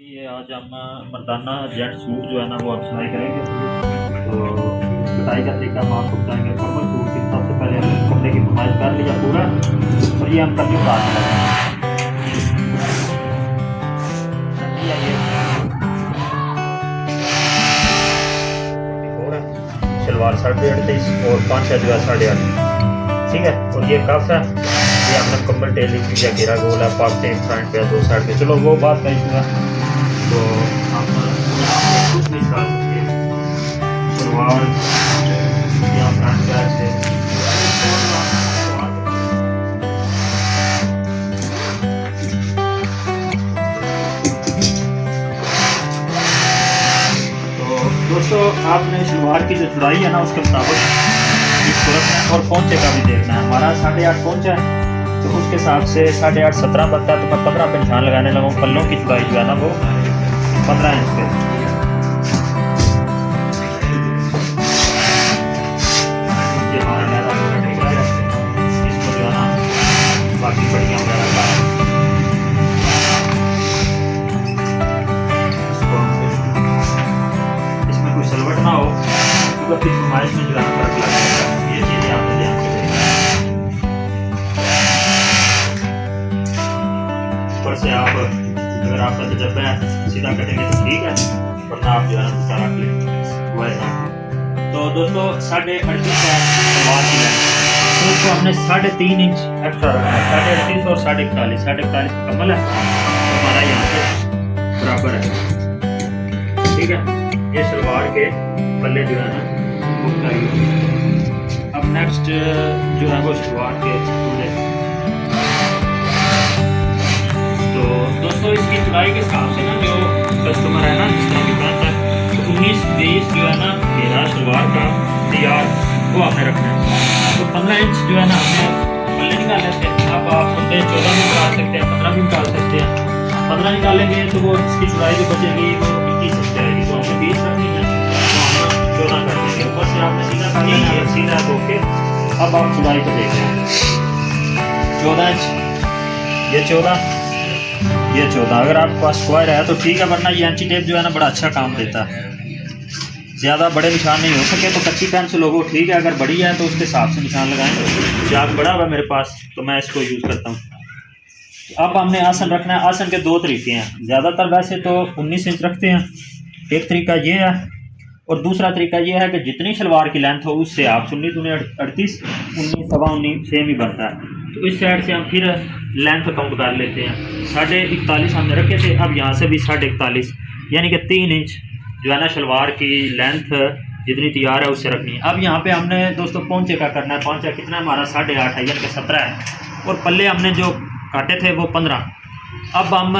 ये आज हम मर्दाना जेंट सूट जो है ना वो हम सिलाई करेंगे। तो सिलाई का तरीका हम आपको बताएंगे। फॉर्मल सूट की सबसे पहले हमने कपड़े की कमाई कर लिया पूरा, और ये हम कटिंग काट लेंगे। शलवार 38.5 और पाँच जो है 8.5, ठीक है। और ये कफ है, ये हमने कम्बल टेलिंग या घेरा गोल है, पाकते फ्रंट पे दो साइड पे। चलो वो बात का इशू है, तो हम कुछ नहीं कर सकते। सलवार या फ्रंट बैक से तो दोस्तों आपने सलवार की जो चौड़ाई है ना उसके मुताबिक इसको रखना है, और पहुंचे का भी देखना है। हमारा 8.5 पहुंचा है, तो उसके हिसाब से 8.5 17 बनता है, तो मैं 15 पे निशान लगाने लगा। पल्लों की चौड़ाई जो है ना वो 15 इंच पे। इसको जो है ना बाकी बढ़िया वगैरह इसमें कोई सलवट ना हो, तो फिर नुमाइश में जो है फर्क लग जाएगा। ये चीज़ें आपने ध्यान में ऊपर से आप अगर आपका तजर्बा है सीधा कटेंगे तो ठीक है, वरना आप जो है ना दूसरा रख लें वैसा। तो दोस्तों 38.5 है सलवार की लेंथ, तो उसको हमने 3.5 इंच एक्स्ट्रा रखना है। 38.5 और 41.5 कमल है, तो हमारा यहाँ से बराबर है, ठीक है। ये सलवार के पल्ले जो है ना वो चाहिए। अब नेक्स्ट जो है वो सलवार के पूरे। तो दोस्तों इसकी चौड़ाई के हिसाब से ना जो कस्टमर है ना जिस तरह की पहनता है, तो 19-20 जो है ना घेरा सलवार का तैयार वो आपने रखना है। तो 15 इंच जो है ना हमने पल्ले निकाल लेते हैं। अब आप 14 भी निकाल सकते हैं, 15 भी निकाल सकते हैं। 15 निकालेंगे तो वो इसकी चौड़ाई जो बचेगी वो 21 इंच जाएगी, तो हमने 20 रखनी है, तो हम 14 कर देंगे। ऊपर से आपने सीधा कर लेना है, सीधा होके अब आप चौड़ाई को देख लें। 14 इंच, ये 14, ये 14। अगर आपके पास स्क्वायर है तो ठीक है, वरना ये एंटी टेप जो है ना बड़ा अच्छा काम देता है। ज़्यादा बड़े निशान नहीं हो सके तो कच्ची पेंसिल हो ठीक है, अगर बड़ी है तो उसके हिसाब से निशान लगाएं। चाक बड़ा हुआ मेरे पास तो मैं इसको यूज़ करता हूँ। अब हमने आसन रखना है। आसन के दो तरीके हैं, ज़्यादातर वैसे तो 19 इंच रखते हैं, एक तरीका ये है, और दूसरा तरीका ये है कि जितनी शलवार की लेंथ हो उससे आप 19 दूनी 38, 19 सवा 19 सेम ही बनता है। तो इस साइड से हम फिर लेंथ काउंट कर लेते हैं। 41.5 हमने रखे थे, अब यहाँ से भी 41.5 यानी कि 3 इंच जो है ना शलवार की लेंथ जितनी तैयार है उससे रखनी है। अब यहाँ पे हमने दोस्तों पहुँचे का करना है। पहुँचा कितना हमारा 8.5 है, यानी कि 17 है, और पल्ले हमने जो काटे थे वो 15। अब हम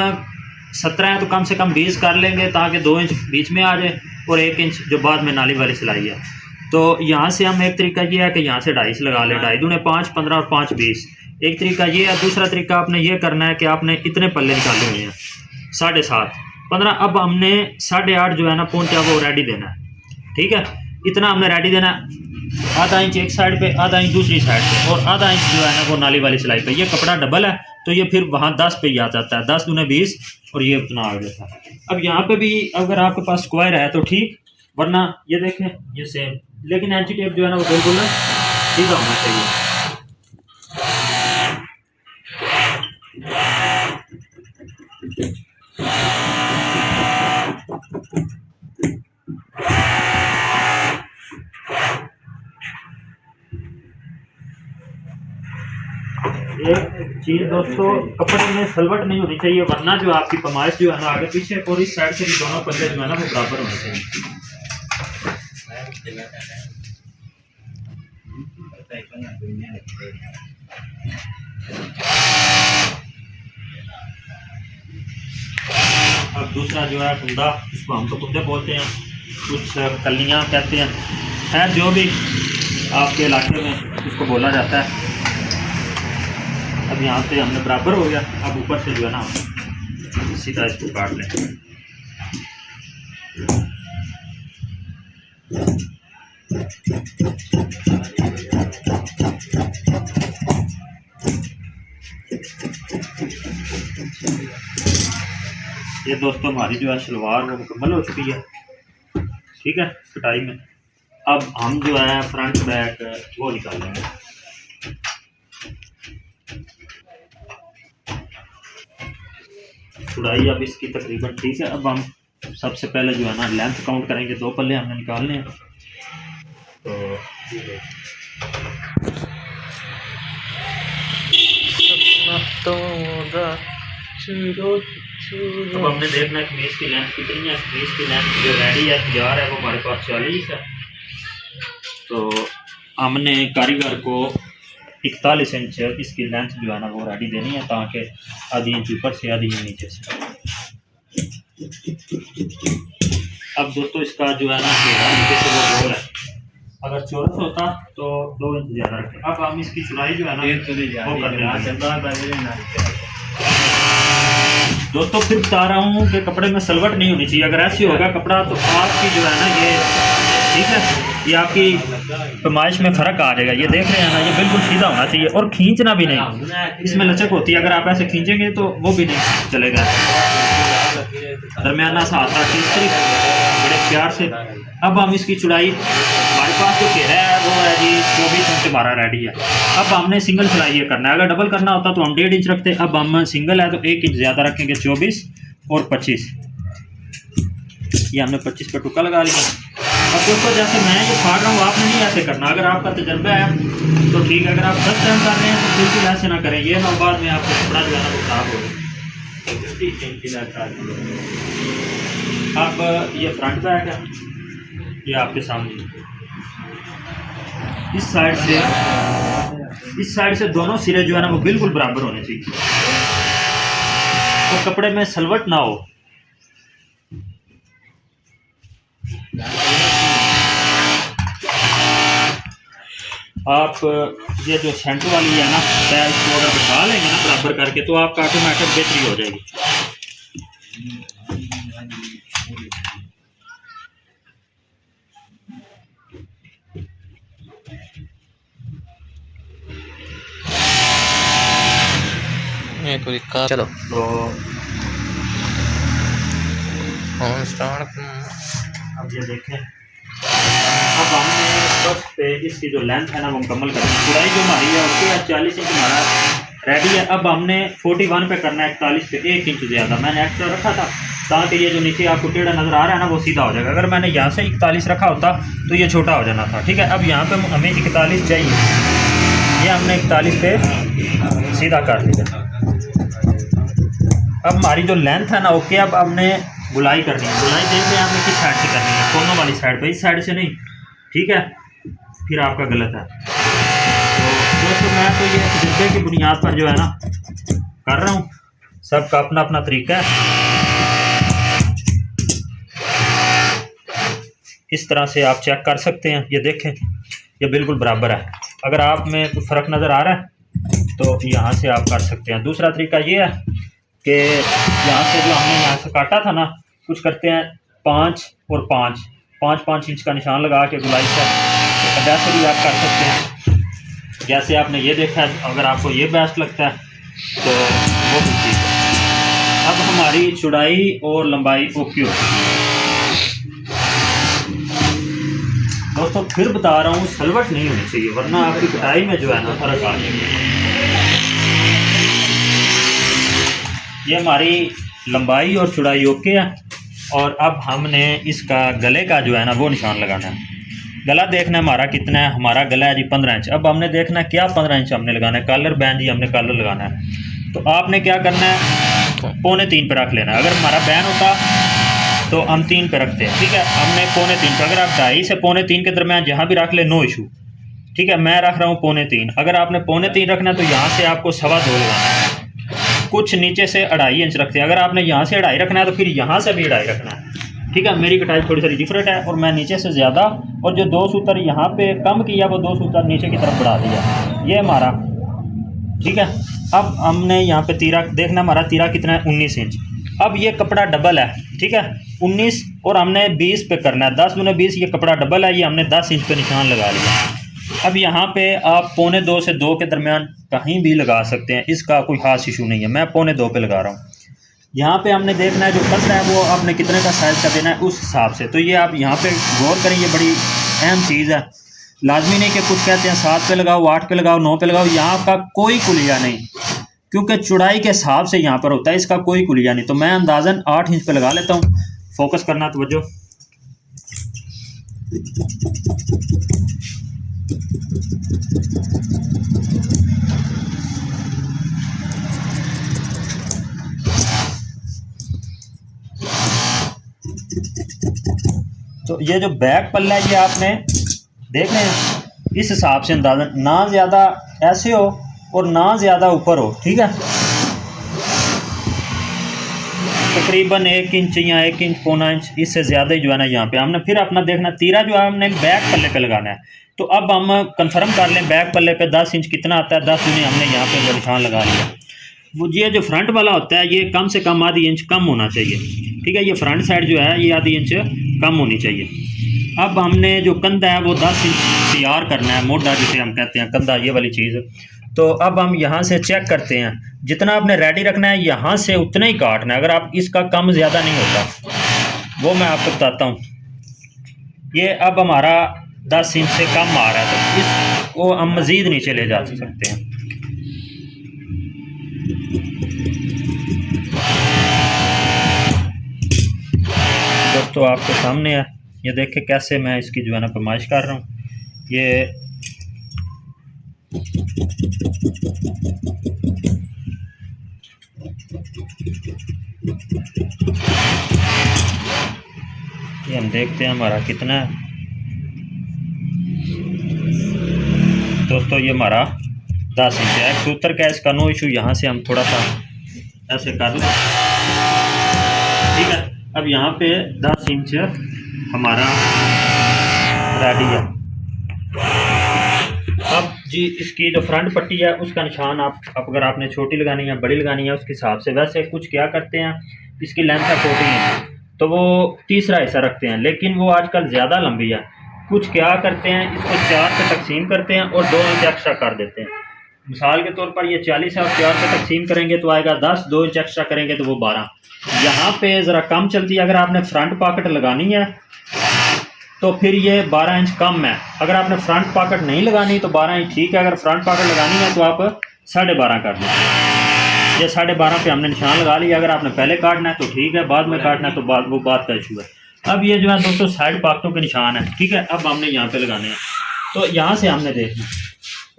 17 है तो कम से कम 20 कर लेंगे, ताकि 2 इंच बीच में आ जाए और 1 इंच जो बाद में नाली वाली सिलाई है। तो यहाँ से हम एक तरीका ये है कि यहाँ से 2.5 लगा लें, 2.5 दूने 5, 15 और 5 20। एक तरीका ये है। दूसरा तरीका आपने ये करना है कि आपने इतने पल्ले निकाले हुए हैं 7.5, 15। अब हमने 8.5 जो है ना पहुँचा वो रेडी देना है, ठीक है। इतना हमने रेडी देना है, आधा इंच एक साइड पे, आधा इंच दूसरी साइड पे, और आधा इंच जो है ना वो नाली वाली सिलाई पे। ये कपड़ा डबल है तो ये फिर वहाँ 10 पे ही आ जाता है, 10 दूने 20, और ये उतना आ जाता है। अब यहाँ पे भी अगर आपके पास स्क्वायर है तो ठीक, वरना ये देखें ये सेम, लेकिन एंटी टेप जो है ना वो बिल्कुल सीधा होना चाहिए। एक चीज दोस्तों, कपड़े में सलवट नहीं होनी चाहिए, वरना जो आपकी पमाइश जो है ना आगे पीछे और इस साइड से भी दोनों पल्ले जो है ना वो बराबर होने चाहिए। अब दूसरा जो है कुंदा, इसको हम तो कुंदे बोलते हैं, कुछ कलियां कहते हैं, खैर जो भी आपके इलाके में उसको बोला जाता है। अब यहाँ पे हमने बराबर हो गया। अब ऊपर से जो है ना सीधा इसको काट लें। ये दोस्तों हमारी जो है शलवार वो मुकम्मल हो चुकी है, ठीक है, कटाई में। अब हम जो है फ्रंट बैक वो निकाल लेंगे। चौड़ाई अब इसकी तकरीबन ठीक है। अब हम सबसे पहले जो है ना लेंथ काउंट करेंगे, 2 पल्ले हमने निकालने हैं। तो अब हमने देखना है कमीज की लेंथ कितनी है। कमीज की लेंथ जो रेडी है तैयार है वो हमारे पास 40 है। तो हमने कारीगर को 41 इंच इसकी लेंथ जो है ना वो रेडी देनी है, ताकि आधी इंच ऊपर से आधी इंच नीचे से। अब दोस्तों इसका जो है ना नीचे से वो गोल है, अगर चौरस होता तो 2 इंच ज़्यादा रखें। अब हम इसकी चौड़ाई जो है ना वो कर देंगे। दोस्तों फिर बता रहा हूँ कि कपड़े में सलवट नहीं होनी चाहिए। अगर ऐसी होगा कपड़ा तो आपकी जो है ना ये ठीक है, ये आपकी पैमाइश में फ़र्क आ जाएगा। ये देख रहे हैं ना, ये बिल्कुल सीधा होना चाहिए और खींचना भी नहीं, इसमें लचक होती है। अगर आप ऐसे खींचेंगे तो वो भी नहीं चलेगा। दरमियाना सा हाथ रखिए इस तरीके बड़े प्यार से। अब हम इसकी चौड़ाई, हमारे पास जो घेरा है वो है जी 24 इंच हमारा रेडी है। अब हमने सिंगल सिलाई ये करना है, अगर डबल करना होता तो हम 1.5 इंच रखते। अब हम सिंगल है तो 1 इंच ज़्यादा रखेंगे, 24 और 25। ये हमने 25 पर टुक्का लगा लिया। अब दोस्तों जैसे मैं जो फाड़ रहा हूँ आपने नहीं ऐसे करना। अगर आपका तजर्बा है तो ठीक है, अगर आप 10 टाइम कर रहे हैं तो बिल्कुल ऐसे ना करें, ये ना बाद में आपको कपड़ा जो है ना वो खराब हो। अब ये फ्रंट बैक है, ये आपके सामने। इस साइड से दोनों सिरे जो है ना वो बिल्कुल बराबर होने चाहिए, तो कपड़े में सलवट ना हो। आप ये जो सेंटर वाली है ना इसको अगर बिठा लेंगे ना बराबर करके तो आपका ऑटोमेटिक बेहतरी हो जाएगी। चलो तो स्टार्ट। अब ये देखें, अब हमने फर्स्ट पे इसकी जो लेंथ है ना वो मुकम्मल करनी है। चौड़ाई जो हमारी है उसके 40 इंच हमारा रेडी है। अब हमने 41 पे करना है, 41 पे 1 इंच ज़्यादा मैंने एक्स्ट्रा रखा था, ताकि ये जो नीचे आपको टेढ़ा नज़र आ रहा है ना वो सीधा हो जाएगा। अगर मैंने यहाँ से 41 रखा होता तो ये छोटा हो जाना था, ठीक है। अब यहाँ पे हमें 41 चाहिए, ये हमने 41 पे सीधा कर दिया। अब हमारी जो लेंथ है ना ओके। अब हमने गुलाई करनी है। गुलाई देख रहे हैं आपने किस साइड से करनी है, कोनों वाली साइड पे, इस साइड से नहीं, ठीक है, फिर आपका गलत है। तो दोस्तों मैं तो ये तजुर्बे की बुनियाद पर जो है ना कर रहा हूँ, सबका अपना अपना तरीका है। इस तरह से आप चेक कर सकते हैं, ये देखें ये बिल्कुल बराबर है। अगर आप में कोई फ़र्क नज़र आ रहा है तो यहाँ से आप कर सकते हैं। दूसरा तरीका ये है कि यहाँ से जो हमने यहाँ से काटा था ना, कुछ करते हैं 5 और 5 इंच का निशान लगा के गुलाई से, तो वैसे भी आप कर सकते हैं जैसे आपने ये देखा है। अगर आपको ये बेस्ट लगता है तो वो भी ठीक है। अब हमारी चौड़ाई और लंबाई ओके हो। दोस्तों फिर बता रहा हूँ सलवट नहीं होनी चाहिए, वरना आपकी कटाई में जो है ना फर्क आ जाएगा। ये हमारी लंबाई और चौड़ाई ओके है। और अब हमने इसका गले का जो है ना वो निशान लगाना है। गला देखना है हमारा कितना है, हमारा गला है जी 15 इंच। अब हमने देखना है क्या 15 इंच हमने लगाना है, कॉलर बैंड जी हमने कॉलर लगाना है। तो आपने क्या करना है, 2.25 पे रख लेना है। अगर हमारा बैन होता तो हम 3 पे रखते हैं, ठीक है। हमने 2.25 पे, अगर आप 2.5 से 2.25 के दरमियान जहाँ भी रख ले नो इशू, ठीक है। मैं रख रहा हूँ 2.25। अगर आपने 2.25 रखना है तो यहाँ से आपको 2.25 लगाना है। कुछ नीचे से 2.5 इंच रखते हैं। अगर आपने यहाँ से 2.5 रखना है तो फिर यहाँ से भी 2.5 रखना है, ठीक है। मेरी कटाई थोड़ी सी डिफरेंट है और मैं नीचे से ज़्यादा, और जो 2 सूत्र यहाँ पे कम किया वो 2 सूत्र नीचे की तरफ बढ़ा दिया, ये हमारा, ठीक है। अब हमने यहाँ पे तीरा देखना, हमारा तीरा कितना है, 19 इंच। अब ये कपड़ा डबल है, ठीक है, 19 और हमने 20 पे करना है, 10 दूने 20, ये कपड़ा डबल है, ये हमने 10 इंच पे निशान लगा लिया। अब यहाँ पे आप 2.25 से 2 के दरमियान कहीं भी लगा सकते हैं, इसका कोई खास इशू नहीं है। मैं 2.25 पे लगा रहा हूँ। यहाँ पे हमने देखना है जो कंधा है वो आपने कितने का साइज़ का देना है उस हिसाब से। तो ये आप यहाँ पे गौर करें, ये बड़ी अहम चीज़ है। लाजमी नहीं कि कुछ कहते हैं 7 पे लगाओ, 8 पे लगाओ, 9 पे लगाओ, यहाँ का कोई कुलिया नहीं, क्योंकि चौड़ाई के हिसाब से यहाँ पर होता है, इसका कोई कुलिया नहीं। तो मैं अंदाज़न 8 इंच पे लगा लेता हूँ। फोकस करना तवज्जो। तो ये जो बैक पल्ला है ये आपने देख रहे हैं इस हिसाब से अंदाज़न, ना ज़्यादा ऐसे हो और ना ज़्यादा ऊपर हो, ठीक है। तकरीबन 1 इंच या 1 इंच पौना इंच, इससे ज़्यादा ही जो है ना यहाँ पे हमने फिर अपना देखना तीरा जो है हमने बैक पल्ले पे लगाना है। तो अब हम कंफर्म कर लें बैक पल्ले पे 10 इंच कितना आता है। 10 इंच हमने यहाँ पे निशान लगा लिया। वो ये जो फ्रंट वाला होता है ये कम से कम आधी इंच कम होना चाहिए, ठीक है। ये फ्रंट साइड जो है ये आधी इंच कम होनी चाहिए। अब हमने जो कंधा है वो 10 इंच तैयार करना है, मोटा जिसे हम कहते हैं कंधा, ये वाली चीज़। तो अब हम यहाँ से चेक करते हैं, जितना आपने रेडी रखना है यहाँ से उतना ही काटना है। अगर आप इसका कम ज़्यादा नहीं होता वो मैं आपको बताता हूँ। ये अब हमारा 10 इंच से कम आ रहा है तो इसको हम मज़ीद नीचे ले जा सकते हैं। दोस्तों आपके सामने है, ये देखें कैसे मैं इसकी जो है ना पैमाइश कर रहा हूँ। ये हम देखते हैं हमारा कितना है। दोस्तों ये हमारा 10 इंच है। सूत्र का इसका नो इशू। यहाँ से हम थोड़ा सा ऐसे कर लें, ठीक है। अब यहाँ पे 10 इंच हमारा रेडी है। अब जी इसकी जो फ्रंट पट्टी है उसका निशान आप अगर आपने छोटी लगानी है बड़ी लगानी है उसके हिसाब से। वैसे कुछ क्या करते हैं, इसकी लेंथ है 14 इंच तो वो तीसरा हिस्सा रखते हैं, लेकिन वो आजकल ज़्यादा लंबी है। कुछ क्या करते हैं, इसको 4 पे तकसीम करते हैं और 2 इंच एक्स्ट्रा कर देते हैं। मिसाल के तौर पर ये 40 है और 4 पे तकसीम करेंगे तो आएगा 10, 2 इंच एक्स्ट्रा करेंगे तो वो 12। यहाँ पे ज़रा कम चलती है। अगर आपने फ्रंट पॉकेट लगानी है तो फिर ये 12 इंच कम है। अगर आपने फ्रंट पॉकेट नहीं लगानी तो 12 इंच ठीक है। अगर फ्रंट पॉकेट लगानी है तो आप 12.5 कर दें। ये 12.5 पे हमने निशान लगा लिया। अगर आपने पहले काटना है तो ठीक है, बाद में काटना है तो वो बात का इशू है। अब ये जो है दोस्तों साइड पॉकेटों के निशान है, ठीक है। अब हमने यहाँ पे लगाने हैं तो यहाँ से हमने देखना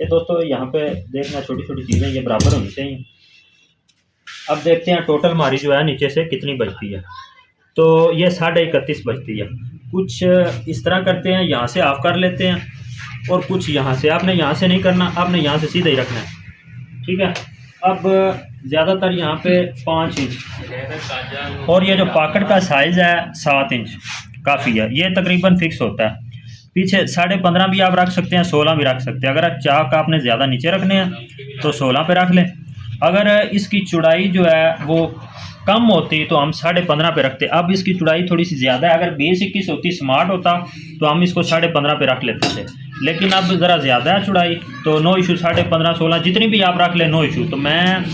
ये दोस्तों, यहाँ पे देखना छोटी छोटी चीज़ें ये बराबर होनी चाहिए। अब देखते हैं टोटल हमारी जो है नीचे से कितनी बचती है। तो ये 31.5 बचती है। कुछ इस तरह करते हैं, यहाँ से ऑफ कर लेते हैं और कुछ यहाँ से। आपने यहाँ से नहीं करना, आपने यहाँ से सीधा ही रखना है, ठीक है। अब ज़्यादातर यहाँ पे 5 इंच और ये जो पॉकेट का साइज़ है 7 इंच काफ़ी है। ये तकरीबन फिक्स होता है। पीछे 15.5 भी आप रख सकते हैं, 16 भी रख सकते हैं। अगर चाक आपने ज़्यादा नीचे रखने हैं तो 16 पे रख लें। अगर इसकी चौड़ाई जो है वो कम होती तो हम 15.5 पे रखते। अब इसकी चौड़ाई थोड़ी सी ज़्यादा है। अगर 20-21 होती स्मार्ट होता तो हम इसको 15.5 पे रख लेते थे, लेकिन अब ज़रा ज़्यादा है चौड़ाई तो नो इशू। 15.5, 16 जितनी भी आप रख लें नो इशू। तो मैं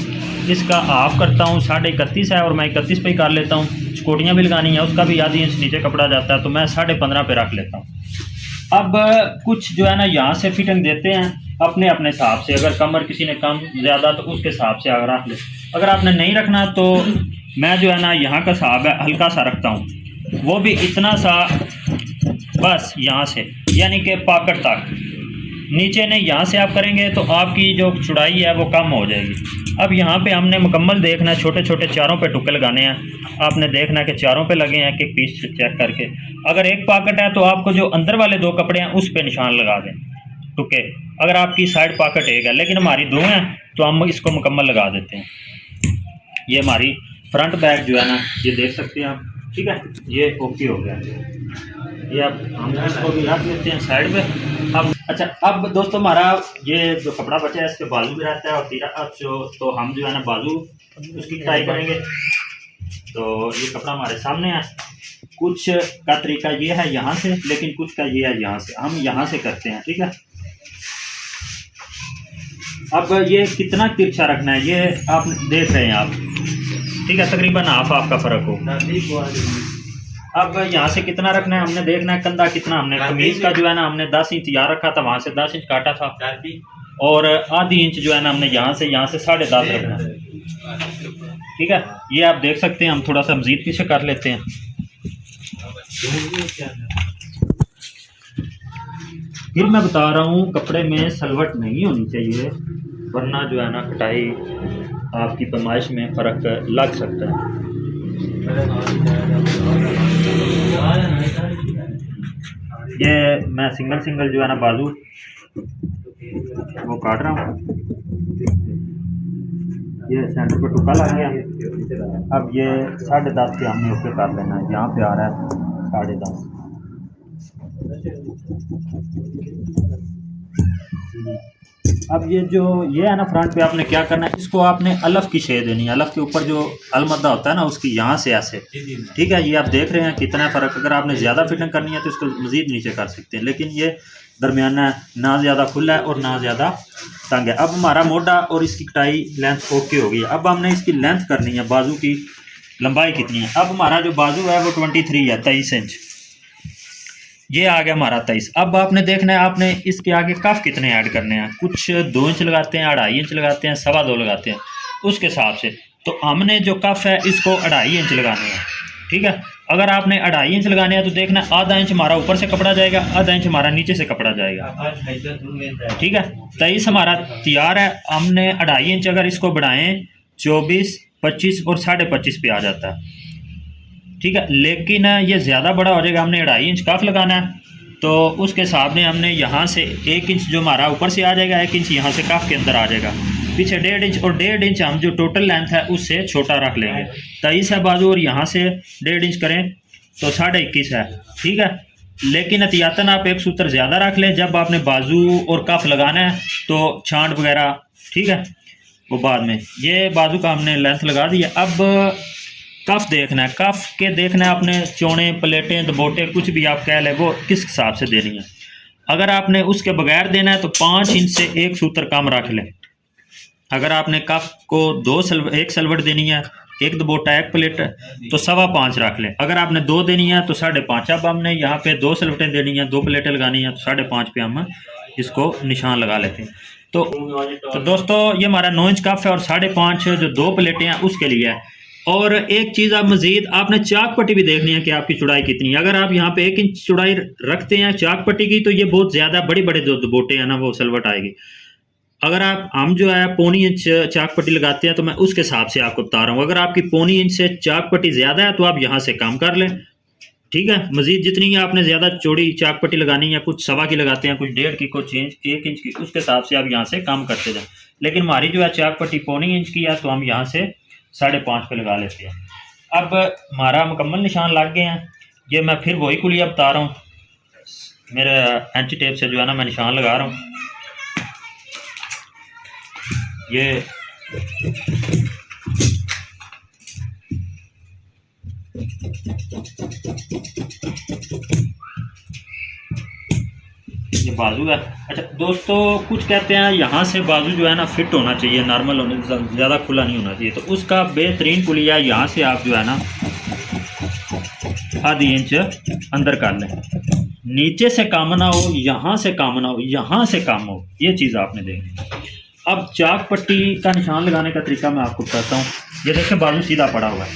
इसका ऑफ करता हूँ, 31.5 है और मैं 31 पे ही कर लेता हूँ। चकोटियाँ भी लगानी है उसका भी आधी इंच नीचे कपड़ा जाता है तो मैं 15.5 पे रख लेता हूँ। अब कुछ जो है ना यहाँ से फिटिंग देते हैं अपने अपने हिसाब से। अगर कमर किसी ने कम ज़्यादा तो उसके हिसाब से अगर रख ले। अगर आपने नहीं रखना तो मैं जो है ना यहाँ का हिसाब है हल्का सा रखता हूँ, वो भी इतना सा बस यहाँ से, यानी कि पॉकेट तक, नीचे नहीं। यहाँ से आप करेंगे तो आपकी जो चौड़ाई है वो कम हो जाएगी। अब यहाँ पे हमने मुकम्मल देखना है, छोटे छोटे चारों पे टुके लगाने हैं। आपने देखना है कि चारों पे लगे हैं कि पीस चेक करके। अगर एक पॉकेट है तो आपको जो अंदर वाले 2 कपड़े हैं उस पे निशान लगा दें टुके। अगर आपकी साइड पॉकेट एक है लेकिन हमारी 2 हैं तो हम इसको मुकम्मल लगा देते हैं। ये हमारी फ्रंट बैक जो है ना ये देख सकते हैं आप, ठीक है। ये ओके हो गया। ये अब हम इसको भी रख लेते हैं साइड पे। अब अच्छा, अब दोस्तों हमारा ये जो कपड़ा बचा है इसके बाजू भी रहता है और तीरा तो हम जो है ना बाजू उसकी कटाई करेंगे। तो ये कपड़ा हमारे सामने है। कुछ का तरीका ये है यहाँ से, लेकिन कुछ का ये है यहाँ से। हम यहाँ से करते हैं, ठीक है। अब ये कितना तिरछा रखना है ये आप देख रहे हैं आप, ठीक है, तकरीबन हाफ हाफ का फ़र्क हो। अब यहाँ से कितना रखना है हमने देखना है, कंधा कितना हमने कमीज का जो है ना हमने 10 इंच यहाँ रखा था, वहाँ से 10 इंच काटा था, और आधी इंच जो है ना हमने यहाँ से 10.5 रखना है। ठीक है, ये आप देख सकते हैं। हम थोड़ा सा मजीद पीछे कर लेते हैं। फिर मैं बता रहा हूँ, कपड़े में सलवट नहीं होनी चाहिए, वरना जो है ना कटाई आपकी पैमाइश में फ़र्क लग सकता है। ये मैं सिंगल सिंगल जो है ना बाजू वो काट रहा हूँ। ये सेंटर पे टुका लग गया। अब ये 10.5 पे हमने ओके कर लेना है। यहाँ पे आ रहा है 10.5। अब ये है ना फ्रंट पे आपने क्या करना है, इसको आपने अलफ की शेप देनी है। अलफ के ऊपर जो अलमद्दा होता है ना उसकी यहाँ से ऐसे, ठीक है। ये आप देख रहे हैं कितना फ़र्क। अगर आपने ज़्यादा फिटिंग करनी है तो इसको मज़ीद नीचे कर सकते हैं, लेकिन ये दरमियाना है, ना ज़्यादा खुला है और ना ज़्यादा तंग है। अब हमारा मोटा और इसकी कटाई लेंथ ओके हो गई। अब हमने इसकी लेंथ करनी है, बाजू की लंबाई कितनी है। अब हमारा जो बाजू है वो 23 है, 23 इंच। ये आ गया हमारा 23। अब आपने देखना है आपने इसके आगे कफ कितने ऐड करने हैं। कुछ 2 इंच लगाते हैं, 2.5 इंच लगाते हैं, 2.25 लगाते हैं, उसके हिसाब से। तो हमने जो कफ है इसको 2.5 इंच लगाने हैं। ठीक है, अगर आपने 2.5 इंच लगाने हैं तो देखना आधा इंच हमारा ऊपर से कपड़ा जाएगा, आधा इंच हमारा नीचे से कपड़ा जाएगा। ठीक है, 23 हमारा तैयार है। हमने 2.5 इंच अगर इसको बढ़ाएं 24, 25 और 25.5 पे आ जाता है। ठीक है, लेकिन ये ज़्यादा बड़ा हो जाएगा। हमने 2.5 इंच कफ लगाना है, तो उसके हिसाब में हमने यहाँ से 1 इंच जो हमारा ऊपर से आ जाएगा, 1 इंच यहाँ से कफ के अंदर आ जाएगा, पीछे 1.5 इंच, और 1.5 इंच हम जो टोटल लेंथ है उससे छोटा रख लेंगे। 23 है बाजू और यहाँ से 1.5 इंच करें तो 21.5 है। ठीक है, लेकिन एहतियातन आप एक सूत्र ज़्यादा रख लें। जब आपने बाजू और कफ लगाना है तो छांट वगैरह, ठीक है, वो बाद में। ये बाजू का हमने लेंथ लगा दी है। अब कफ देखना है, कफ के देखना है आपने चौड़े, प्लेटें, दबोटे, कुछ भी आप कह लें, वो किस हिसाब से देनी है। अगर आपने उसके बगैर देना है तो 5 इंच से 1 सूत्र कम रख लें। अगर आपने कफ को 1 सलवट देनी है, 1 दबोटा, 1 प्लेट, तो 5.25 रख लें। अगर आपने 2 देनी है तो 5.5। अब हमने यहाँ पे 2 सलवटें देनी है, 2 प्लेटें लगानी है, तो 5.5 पे हम इसको निशान लगा लेते हैं। तो दोस्तों ये हमारा 9 इंच कफ है और 5.5 जो 2 प्लेटें हैं उसके लिए है। और एक चीज़ आप मज़ीद आपने चाक पट्टी भी देखनी है कि आपकी चौड़ाई कितनी है। अगर आप यहाँ पे 1 इंच चौड़ाई रखते हैं चाक पट्टी की तो ये बहुत ज़्यादा बड़े बड़े जो दबोटे हैं ना वो सलवट आएगी। अगर हम जो है 1.25 इंच चाक पट्टी लगाते हैं तो मैं उसके हिसाब से आपको बता रहा हूँ। अगर आपकी 1.25 इंच से चाक पट्टी ज़्यादा है तो आप यहाँ से कम कर लें। ठीक है, मज़ीद जितनी आपने ज़्यादा चौड़ी चाक पट्टी लगानी है, कुछ 1.25 की लगाते हैं, कुछ 1.5 की, कुछ 1 इंच की, उसके हिसाब से आप यहाँ से कम करते जाएँ। लेकिन हमारी जो है चाक पट्टी 1.25 इंच की है तो हम यहाँ से 5.5 पे लगा लेते हैं। अब हमारा मुकम्मल निशान लग गए हैं। ये मैं फिर वही कुलिया बता रहा हूँ, मेरे एंची टेप से जो है ना मैं निशान लगा रहा हूँ। ये बाजू है। अच्छा दोस्तों, कुछ कहते हैं यहाँ से बाजू जो है ना फिट होना चाहिए, नॉर्मल होने, ज़्यादा खुला नहीं होना चाहिए। तो उसका बेहतरीन कुलिया यहाँ से आप जो है ना 0.5 इंच अंदर कर लें। नीचे से कम ना हो, यहाँ से कम ना हो, यहाँ से कम हो, ये चीज़ आपने देखनी है। अब चाक पट्टी का निशान लगाने का तरीका मैं आपको बताता हूँ। ये देखें बाजू सीधा पड़ा हुआ है।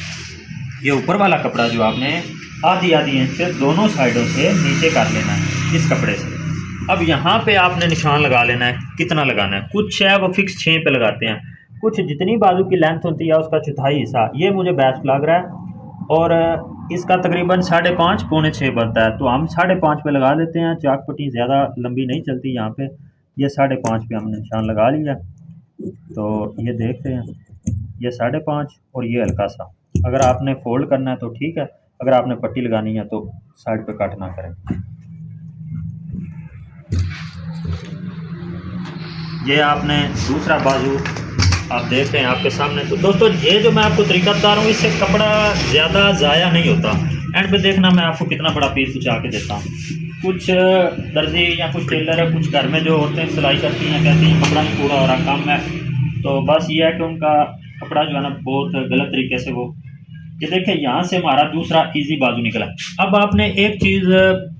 ये ऊपर वाला कपड़ा जो आपने आधी इंच दोनों साइडों से नीचे कर लेना है इस कपड़े से। अब यहाँ पे आपने निशान लगा लेना है। कितना लगाना है, कुछ है वो फिक्स 6 पे लगाते हैं, कुछ जितनी बाजू की लेंथ होती है उसका 1/4 हिस्सा, ये मुझे बेस्ट लग रहा है और इसका तकरीबन 5.5 पौने 6 बनता है। तो हम 5.5 पे लगा देते हैं। चाक पट्टी ज़्यादा लंबी नहीं चलती यहाँ पे। ये 5.5 पे हमने निशान लगा लिया। तो ये देख रहे हैं, ये 5.5 और ये हल्का सा। अगर आपने फोल्ड करना है तो ठीक है, अगर आपने पट्टी लगानी है तो साइड पे कट ना करें। ये आपने दूसरा बाजू आप देख रहे हैं आपके सामने। तो दोस्तों ये जो मैं आपको तरीका बता रहा हूँ इससे कपड़ा ज़्यादा ज़ाया नहीं होता। एंड पे देखना मैं आपको कितना बड़ा पीस बिछा के देता हूँ। कुछ दर्जी या कुछ टेलर है, कुछ घर में जो औरतें सिलाई करती हैं, कहती हैं कपड़ा नहीं पूरा हो रहा, कम है, तो बस ये है कि उनका कपड़ा जो है ना बहुत गलत तरीके से वो, ये देखें यहाँ से हमारा दूसरा इजी बाजू निकला। अब आपने एक चीज़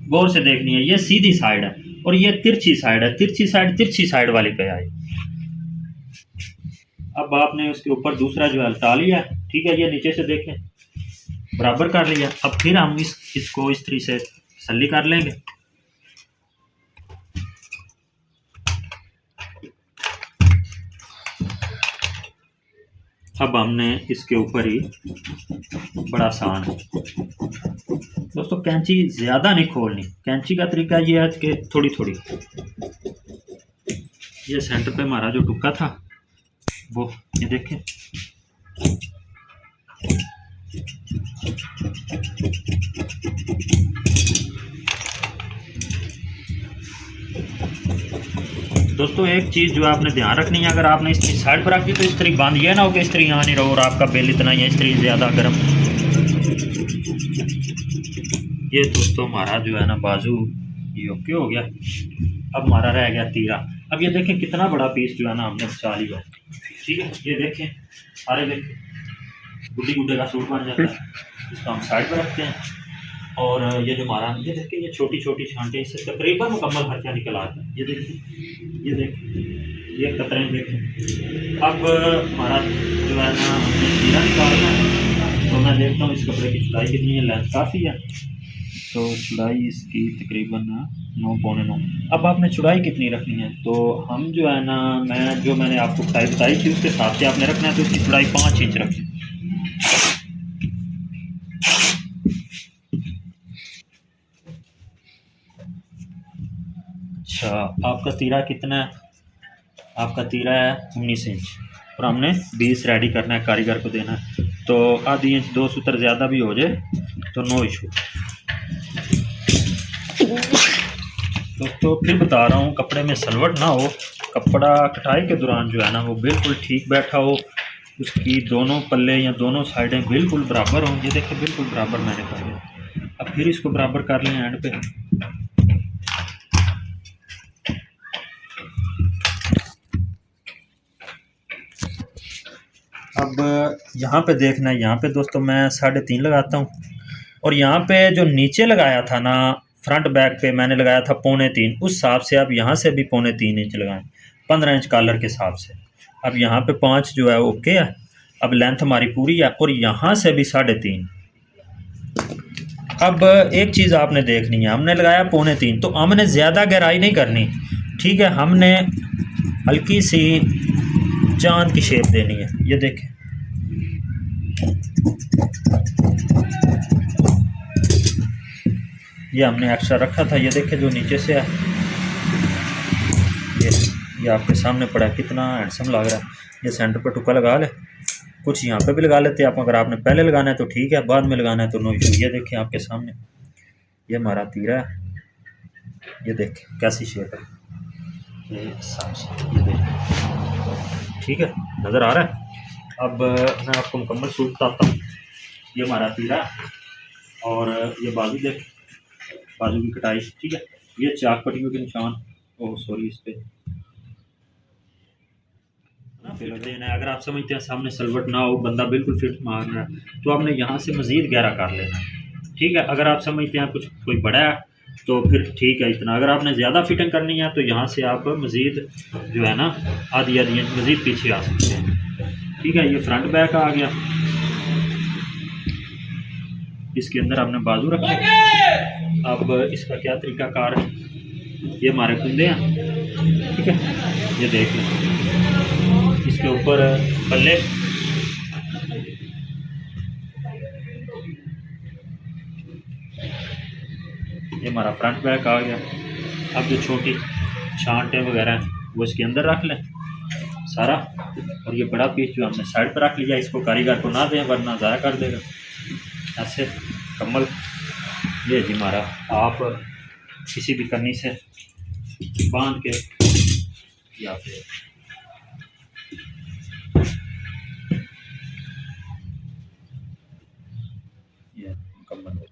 गौर से देखनी है, ये सीधी साइड है और ये तिरछी साइड है, तिरछी साइड वाली पे आई। अब आपने उसके ऊपर दूसरा जो है हटा लिया, ठीक है, ये नीचे से देखें बराबर कर लिया। अब फिर हम इसको इस तरीके से तसल्ली कर लेंगे। अब हमने इसके ऊपर ही, बड़ा आसान है दोस्तों, कैंची ज़्यादा नहीं खोलनी। कैंची का तरीका ये है कि थोड़ी थोड़ी, ये सेंटर पे हमारा जो टुक्का था वो, ये देखें, दोस्तों एक चीज़ जो आपने ध्यान रखनी है, अगर आपने इसकी साइड पर रखी तो इस्त्री बांध, ये ना हो कि इस्त्री यहाँ नहीं रहो और आपका बिल इतना ही है, इस्त्री ज़्यादा गर्म। ये दोस्तों हमारा जो है ना बाजू ये ओके हो गया। अब हमारा रह गया तीरा। अब ये देखें कितना बड़ा पीस जो है ना हमने बचा लिया, ठीक है, ये देखें, अरे देखें गुड्डी गुड्डे का सूट बन जाता है। इसको हम साइड पर रखते हैं और ये जो हमारा, ये देखिए ये छोटी छोटी छांटे, इससे तकरीबन मुकम्मल खर्चा निकल आता है। ये देखिए, ये देखिए, ये कतरे देखें। अब हमारा जो है ना हमने तीरा निकालना है, तो मैं देखता हूँ इस कपड़े की चौड़ाई कितनी है। लेंथ काफ़ी है, तो चौड़ाई इसकी तकरीबन 9 पौने 9। अब आपने चौड़ाई कितनी रखनी है, तो हम जो है ना, मैंने आपको कटाई बताई थी उसके हिसाब से आपने रखना है, तो इसकी चौड़ाई 5 इंच रखें। अच्छा, आपका तीरा कितना है? आपका तीरा है 19 इंच और हमने 20 रेडी करना है, कारीगर को देना है। तो आधी इंच 2 सूत्र ज़्यादा भी हो जाए तो नो इशू। दोस्तों फिर बता रहा हूँ, कपड़े में सलवट ना हो, कपड़ा कटाई के दौरान जो है ना वो बिल्कुल ठीक बैठा हो, उसकी दोनों पल्ले या दोनों साइडें बिल्कुल बराबर हों। ये देखिए बिल्कुल बराबर मैंने कर लिया। अब फिर इसको बराबर कर लें एंड पे। अब यहाँ पे देखना है, यहाँ पे दोस्तों मैं 3.5 लगाता हूँ और यहाँ पे जो नीचे लगाया था ना फ्रंट बैक पे मैंने लगाया था 3.25, उस हिसाब से आप यहाँ से भी 3.25 इंच लगाएं, 15 इंच कॉलर के हिसाब से। अब यहाँ पे 5 जो है ओके है। अब लेंथ हमारी पूरी है और यहाँ से भी 3.5। अब एक चीज़ आपने देखनी है, हमने लगाया 3.25, तो हमने ज़्यादा गहराई नहीं करनी, ठीक है, हमने हल्की सी चांद की शेप देनी है। ये देखें, ये हमने एक्स्ट्रा रखा था, ये देखें जो नीचे से है, ये आपके सामने पड़ा है, कितना हैंडसम लग रहा है। ये सेंटर पर टुक्का लगा ले, कुछ यहाँ पे भी लगा लेते हैं आप, अगर आपने पहले लगाना है तो ठीक है, बाद में लगाना है तो नो इशू। ये देखें आपके सामने ये हमारा तीरा है, ये देखें कैसी शेप है, ये देखें, ठीक है, नज़र आ रहा है। अब मैं आपको मुकम्मल सूट बताता हूँ। ये हमारा तीरा और ये बाजू देख, बाजू की कटाई, ठीक है, ये चाक पट्टियों के निशान, ओह सॉरी, इस पे फिर देना है। अगर आप समझते हैं सामने सलवट ना हो, बंदा बिल्कुल फिट मार रहा है, तो आपने यहाँ से मज़ीद गहरा कर लेना, ठीक है। अगर आप समझते हैं कुछ कोई बड़ा है तो फिर ठीक है इतना। अगर आपने ज़्यादा फिटिंग करनी है तो यहाँ से आप मज़ीद जो है ना आधी इंच मज़ीद पीछे आ सकते हैं, ठीक है। ये फ्रंट बैक आ गया, इसके अंदर आपने बाजू रखे। अब इसका क्या तरीका कार है, ये हमारे कुंदे हैं, ठीक है, ये देख लें, इसके ऊपर पल्ले, ये हमारा फ्रंट बैक आ गया। अब जो छोटी छांटे वगैरह हैं वो इसके अंदर रख लें सारा, और ये बड़ा पीस जो हमने साइड पर रख लिया, इसको कारीगर को ना दें वरना ज़ाया कर देगा। ऐसे कम्बल ये जी हमारा, आप किसी भी करनी से बांध के या फिर ये मुकम्मल हो।